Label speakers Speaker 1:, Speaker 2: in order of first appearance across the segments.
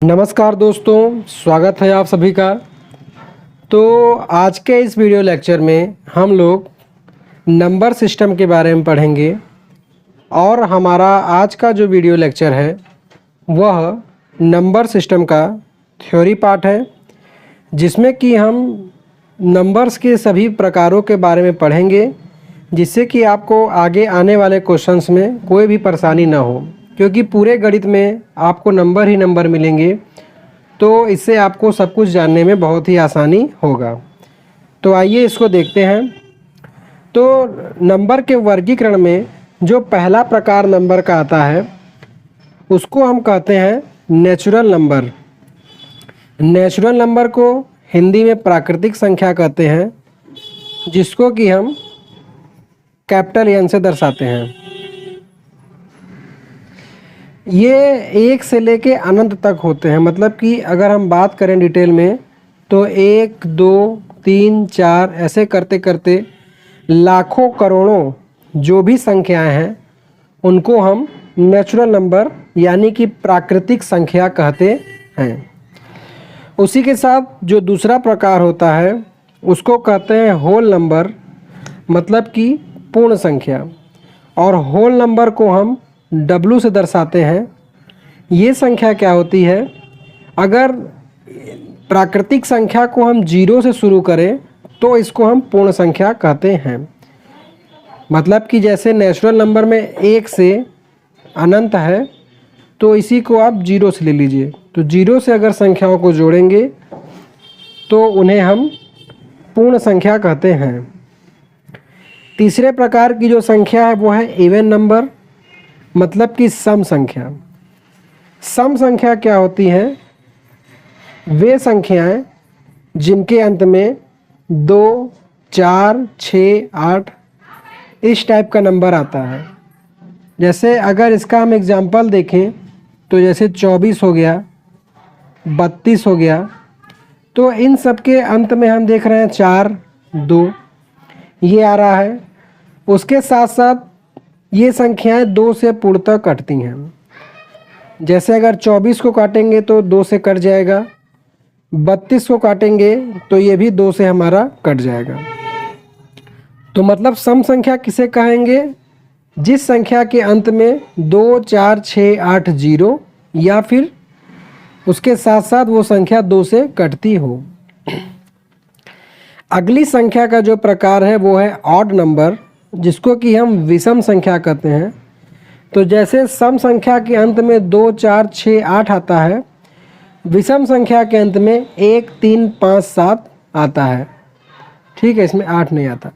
Speaker 1: नमस्कार दोस्तों, स्वागत है आप सभी का। तो आज के इस वीडियो लेक्चर में हम लोग नंबर सिस्टम के बारे में पढ़ेंगे और हमारा आज का जो वीडियो लेक्चर है वह नंबर सिस्टम का थ्योरी पार्ट है, जिसमें कि हम नंबर्स के सभी प्रकारों के बारे में पढ़ेंगे, जिससे कि आपको आगे आने वाले क्वेश्चंस में कोई भी परेशानी ना हो, क्योंकि पूरे गणित में आपको नंबर ही नंबर मिलेंगे। तो इससे आपको सब कुछ जानने में बहुत ही आसानी होगा। तो आइए इसको देखते हैं। तो नंबर के वर्गीकरण में जो पहला प्रकार नंबर का आता है उसको हम कहते हैं नेचुरल नंबर। नेचुरल नंबर को हिंदी में प्राकृतिक संख्या कहते हैं, जिसको कि हम कैपिटल एन से दर्शाते हैं। ये एक से लेके अनंत तक होते हैं, मतलब कि अगर हम बात करें डिटेल में तो 1, 2, 3, 4 ऐसे करते करते लाखों करोड़ों जो भी संख्याएं हैं उनको हम नेचुरल नंबर यानी कि प्राकृतिक संख्या कहते हैं। उसी के साथ जो दूसरा प्रकार होता है उसको कहते हैं होल नंबर, मतलब कि पूर्ण संख्या। और होल नंबर को हम W से दर्शाते हैं। ये संख्या क्या होती है, अगर प्राकृतिक संख्या को हम 0 से शुरू करें तो इसको हम पूर्ण संख्या कहते हैं। मतलब कि जैसे नेचुरल नंबर में 1 से अनंत है तो इसी को आप 0 से ले लीजिए। तो 0 से अगर संख्याओं को जोड़ेंगे तो उन्हें हम पूर्ण संख्या कहते हैं। तीसरे प्रकार की जो संख्या है वो है इवन नंबर, मतलब कि सम संख्या। सम संख्या क्या होती है, वे संख्याएं जिनके अंत में 2, 4, 6, 8 इस टाइप का नंबर आता है। जैसे अगर इसका हम एग्जांपल देखें तो जैसे 24 हो गया, 32 हो गया, तो इन सब के अंत में हम देख रहे हैं 4, 2 ये आ रहा है। उसके साथ साथ ये संख्याएं 2 से पूर्णतः कटती हैं। जैसे अगर 24 को काटेंगे तो 2 से कट जाएगा, 32 को काटेंगे तो ये भी 2 से हमारा कट जाएगा। तो मतलब सम संख्या किसे कहेंगे, जिस संख्या के अंत में 2, 4, 6, 8, 0 या फिर उसके साथ साथ वो संख्या 2 से कटती हो। अगली संख्या का जो प्रकार है वो है ऑड नंबर, जिसको कि हम विषम संख्या कहते हैं। तो जैसे सम संख्या के अंत में 2, 4, 6, 8 आता है, विषम संख्या के अंत में 1, 3, 5, 7 आता है। ठीक है, इसमें 8 नहीं आता।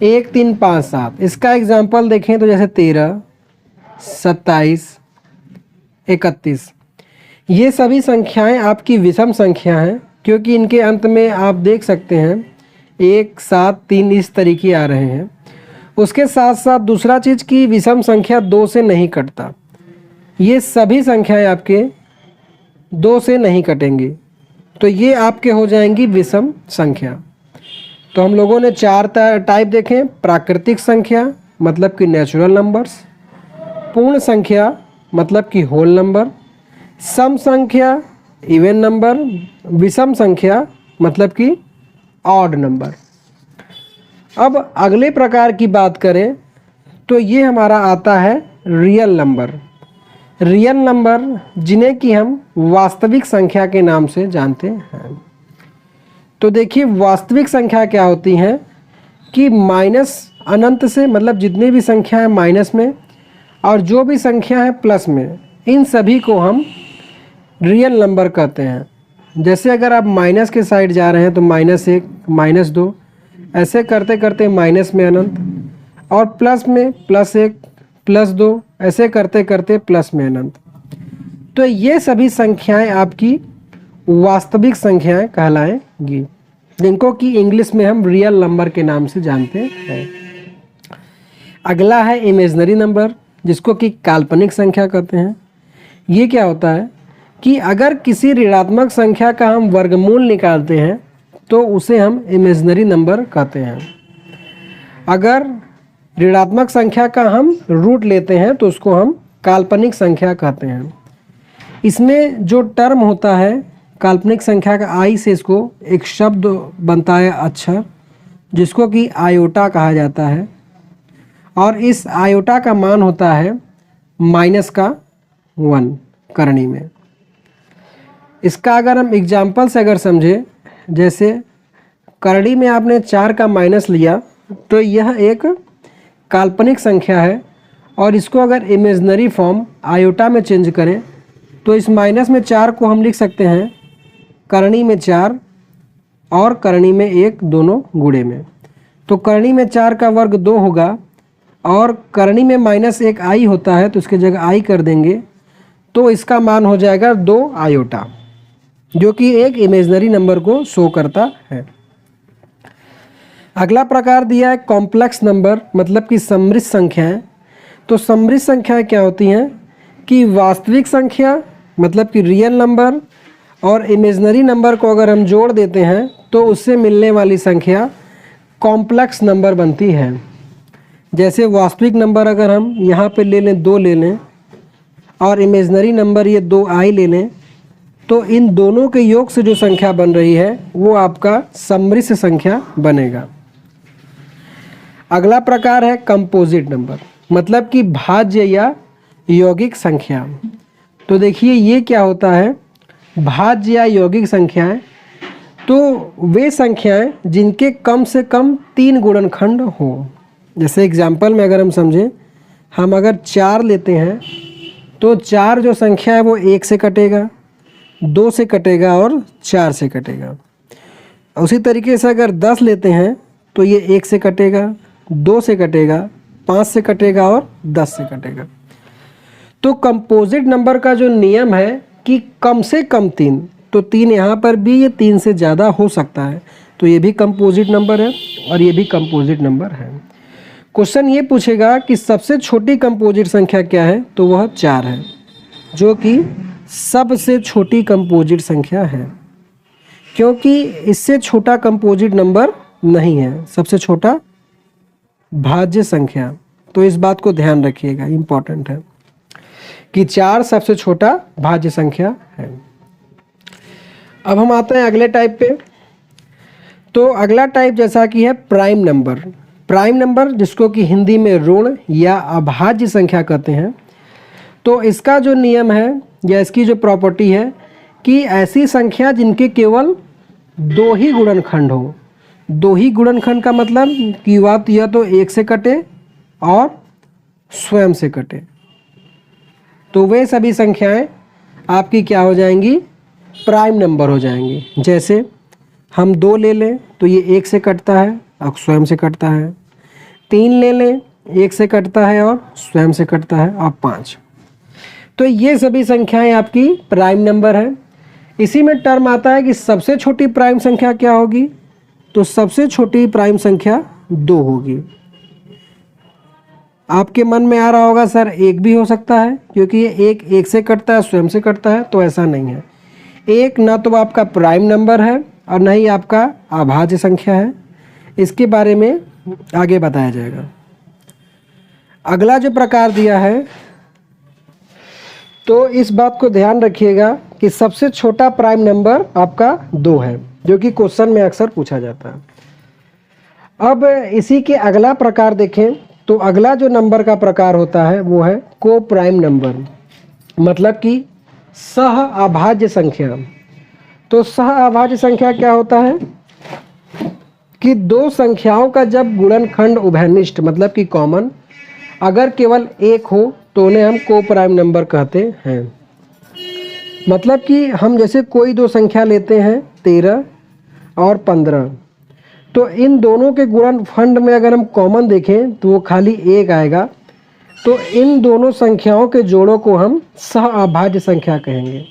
Speaker 1: 1, 3, 5, 7 इसका एग्जाम्पल देखें तो जैसे 13, 27, 31 ये सभी संख्याएं आपकी विषम संख्या हैं, क्योंकि इनके अंत में आप देख सकते हैं 1, 7, 3 इस तरीके आ रहे हैं। उसके साथ साथ दूसरा चीज़ की विषम संख्या 2 से नहीं कटता। ये सभी संख्याएं आपके 2 से नहीं कटेंगी, तो ये आपके हो जाएंगी विषम संख्या। तो हम लोगों ने 4 टाइप देखें, प्राकृतिक संख्या मतलब कि नेचुरल नंबर्स, पूर्ण संख्या मतलब कि होल नंबर, सम संख्या इवन नंबर, विषम संख्या मतलब कि ऑड नंबर। अब अगले प्रकार की बात करें तो ये हमारा आता है रियल नंबर। रियल नंबर जिन्हें कि हम वास्तविक संख्या के नाम से जानते हैं। तो देखिए वास्तविक संख्या क्या होती हैं कि माइनस अनंत से, मतलब जितनी भी संख्या है माइनस में और जो भी संख्या है प्लस में, इन सभी को हम रियल नंबर कहते हैं। जैसे अगर आप माइनस के साइड जा रहे हैं तो -1, -2 ऐसे करते करते माइनस में अनंत, और प्लस में +1, +2 ऐसे करते करते प्लस में अनंत। तो ये सभी संख्याएं आपकी वास्तविक संख्याएं कहलाएंगी, जिनको कि इंग्लिश में हम रियल नंबर के नाम से जानते हैं। अगला है इमेजिनरी नंबर, जिसको कि काल्पनिक संख्या कहते हैं। ये क्या होता है कि अगर किसी ऋणात्मक संख्या का हम वर्गमूल निकालते हैं तो उसे हम इमेजिनरी नंबर कहते हैं। अगर ऋणात्मक संख्या का हम रूट लेते हैं तो उसको हम काल्पनिक संख्या कहते हैं। इसमें जो टर्म होता है काल्पनिक संख्या का आई से इसको एक शब्द बनता है अक्षर, जिसको कि आयोटा कहा जाता है, और इस आयोटा का मान होता है -1 करणी में। इसका अगर हम एग्जाम्पल से अगर समझे, जैसे करणी में आपने 4 का माइनस लिया तो यह एक काल्पनिक संख्या है, और इसको अगर इमेजनरी फॉर्म आयोटा में चेंज करें तो इस -4 को हम लिख सकते हैं करणी में 4 और करणी में 1 दोनों गुणे में। तो करणी में 4 का वर्ग 2 होगा, और करणी में -1 आई होता है तो उसकी जगह आई कर देंगे, तो इसका मान हो जाएगा 2 आयोटा, जो कि एक इमेजनरी नंबर को शो करता है। अगला प्रकार दिया है कॉम्प्लेक्स नंबर, मतलब कि सम्मिश्र संख्याएं। तो सम्मिश्र संख्याएं क्या होती हैं कि वास्तविक संख्या मतलब कि रियल नंबर और इमेजनरी नंबर को अगर हम जोड़ देते हैं तो उससे मिलने वाली संख्या कॉम्प्लेक्स नंबर बनती है। जैसे वास्तविक नंबर अगर हम यहाँ पे ले लें 2 ले लें, और इमेजनरी नंबर ये 2 आई ले लें, तो इन दोनों के योग से जो संख्या बन रही है वो आपका सम्मिश्र संख्या बनेगा। अगला प्रकार है कंपोजिट नंबर, मतलब कि भाज्य या यौगिक संख्या। तो देखिए ये क्या होता है, भाज्य या यौगिक संख्याएं, तो वे संख्याएं जिनके कम से कम 3 गुणनखंड हो। जैसे एग्जाम्पल में अगर हम समझें, हम अगर 4 लेते हैं तो 4 जो संख्या है वो 1 से कटेगा, 2 से कटेगा और 4 से कटेगा। उसी तरीके से अगर 10 लेते हैं तो ये 1 से कटेगा, 2 से कटेगा, 5 से कटेगा और 10 से कटेगा। तो कंपोजिट नंबर का जो नियम है कि कम से कम 3, तो 3 यहाँ पर भी ये 3 से ज़्यादा हो सकता है, तो ये भी कंपोजिट नंबर है और ये भी कंपोजिट नंबर है। क्वेश्चन ये पूछेगा कि सबसे छोटी कंपोजिट संख्या क्या है, तो वह 4 है, जो कि सबसे छोटी कंपोजिट संख्या है, क्योंकि इससे छोटा कंपोजिट नंबर नहीं है, सबसे छोटा भाज्य संख्या। तो इस बात को ध्यान रखिएगा, इम्पॉर्टेंट है कि 4 सबसे छोटा भाज्य संख्या है। अब हम आते हैं अगले टाइप पे। तो अगला टाइप जैसा कि है प्राइम नंबर। प्राइम नंबर जिसको कि हिंदी में ऋण या अभाज्य संख्या कहते हैं। तो इसका जो नियम है या इसकी जो प्रॉपर्टी है कि ऐसी संख्या जिनके केवल 2 ही गुणनखंड हो। 2 ही गुणनखंड का मतलब कि बात यह तो 1 से कटे और स्वयं से कटे, तो वे सभी संख्याएं आपकी क्या हो जाएंगी, प्राइम नंबर हो जाएंगी। जैसे हम 2 ले लें तो ये 1 से कटता है और स्वयं से कटता है, 3 ले लें 1 से कटता है और स्वयं से कटता है, और 5। तो ये सभी संख्याएं आपकी प्राइम नंबर है। इसी में टर्म आता है कि सबसे छोटी प्राइम संख्या क्या होगी, तो सबसे छोटी प्राइम संख्या 2 होगी। आपके मन में आ रहा होगा सर 1 भी हो सकता है, क्योंकि ये 1 से कटता है स्वयं से कटता है, तो ऐसा नहीं है। 1 ना तो आपका प्राइम नंबर है और न ही आपका अभाज्य संख्या है, इसके बारे में आगे बताया जाएगा। अगला जो प्रकार दिया है, तो इस बात को ध्यान रखिएगा कि सबसे छोटा प्राइम नंबर आपका 2 है, जो कि क्वेश्चन में अक्सर पूछा जाता है। अब इसी के अगला प्रकार देखें, तो अगला जो नंबर का प्रकार होता है वो है को प्राइम नंबर, मतलब कि सह अभाज्य संख्या। तो सह अभाज्य संख्या क्या होता है कि 2 संख्याओं का जब गुणनखंड उभयनिष्ठ मतलब कि कॉमन अगर केवल 1 हो तो उन्हें हम को प्राइम नंबर कहते हैं। मतलब कि हम जैसे कोई 2 संख्या लेते हैं 13 और 15, तो इन दोनों के गुणनखंड में अगर हम कॉमन देखें तो वो खाली 1 आएगा, तो इन दोनों संख्याओं के जोड़ों को हम सह अभाज्य संख्या कहेंगे।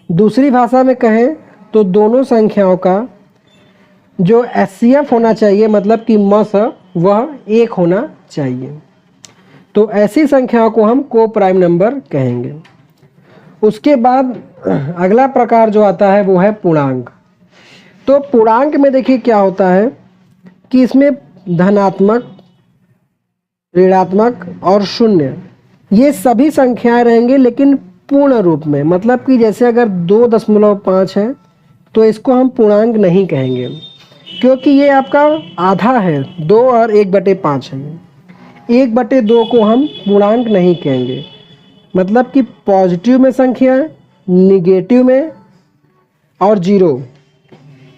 Speaker 1: दूसरी भाषा में कहें तो दोनों संख्याओं का जो एचसीएफ होना चाहिए मतलब कि मस वह 1 होना चाहिए, तो ऐसी संख्याओं को हम को प्राइम नंबर कहेंगे। उसके बाद अगला प्रकार जो आता है वो है पूर्णांक। तो पूर्णांक में देखिए क्या होता है कि इसमें धनात्मक, ऋणात्मक और शून्य ये सभी संख्याएं रहेंगे, लेकिन पूर्ण रूप में, मतलब कि जैसे अगर 2.5 है तो इसको हम पूर्णांक नहीं कहेंगे, क्योंकि ये आपका आधा है, 2 और 1/5 है। 1/2 को हम पूर्णांक नहीं कहेंगे, मतलब कि पॉजिटिव में संख्या, निगेटिव में और 0,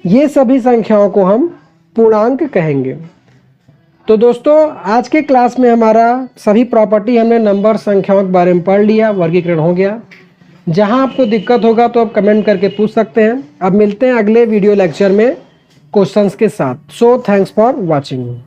Speaker 1: ये सभी संख्याओं को हम पूर्णांक कहेंगे। तो दोस्तों आज के क्लास में हमारा सभी प्रॉपर्टी हमने नंबर संख्याओं के बारे में पढ़ लिया, वर्गीकरण हो गया। जहां आपको दिक्कत होगा तो आप कमेंट करके पूछ सकते हैं। अब मिलते हैं अगले वीडियो लेक्चर में क्वेश्चंस के साथ। So thanks for watching.